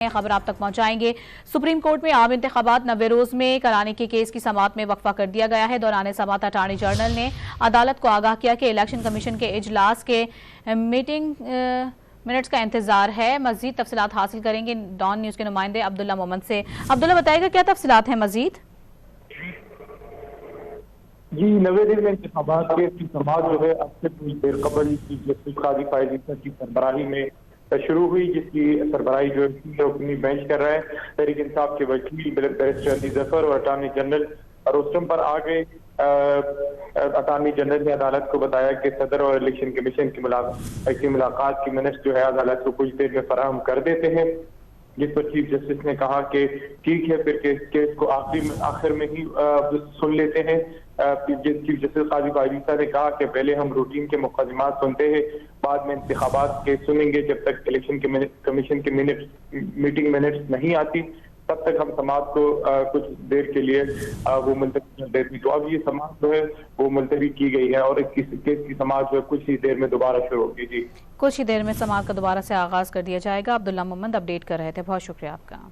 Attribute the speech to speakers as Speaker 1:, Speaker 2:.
Speaker 1: खबर आप तक पहुंचाएंगे। सुप्रीम कोर्ट में आम इंतखाबात 90 रोज में कराने के केस की समाअत में वक्फा कर दिया गया है। दौरान समाअत अटॉर्नी जनरल ने अदालत को आगाह किया कि इलेक्शन कमीशन के इजलास के मीटिंग मिनट्स का इंतजार है। मजीद तफसीलात हासिल करेंगे डॉन न्यूज के नुमाइंदे अब्दुल्ला मोहम्मद से। अब्दुल्ला, बताएगा क्या तफसीलात है मजीद?
Speaker 2: जी, 90 दिन में इंतखाबात के समाअत जो है अब से कुछ देर कबल जस्टिस काजी फाइज ईसा की सरबराही में शुरू हुई, जिसकी सरबराही जो है अपनी बेंच कर रहा है। तहरीक इंसाफ के वकील बैरिस्टर अली जफर और अटॉर्नी जनरल रोस्टम पर आ गए। अटॉर्नी जनरल ने अदालत को बताया कि सदर और इलेक्शन कमीशन की मुलाकात की मिनट्स जो है अदालत को कुछ देर में फराहम कर देते हैं, जिस पर चीफ जस्टिस ने कहा कि ठीक है, फिर केस को आखिर में ही सुन लेते हैं। चीफ जस्टिस काजी फाइज ईसा ने कहा कि पहले हम रूटीन के मुकदमात सुनते हैं, बाद में इंतखाबात के सुनेंगे। जब तक इलेक्शन कमीशन के मीटिंग मिनट्स नहीं आती तब तक हम समाअत को कुछ देर के लिए वो मुलतवी कर देते। तो अब ये समाअत जो है वो मुलतवी की गई है और इस केस की समाअत जो है कुछ ही देर में दोबारा शुरू होगी। जी,
Speaker 1: कुछ ही देर में समाअत का दोबारा से आगाज कर दिया जाएगा। अब्दुल्ला मोहम्मद अपडेट कर रहे थे, बहुत शुक्रिया आपका।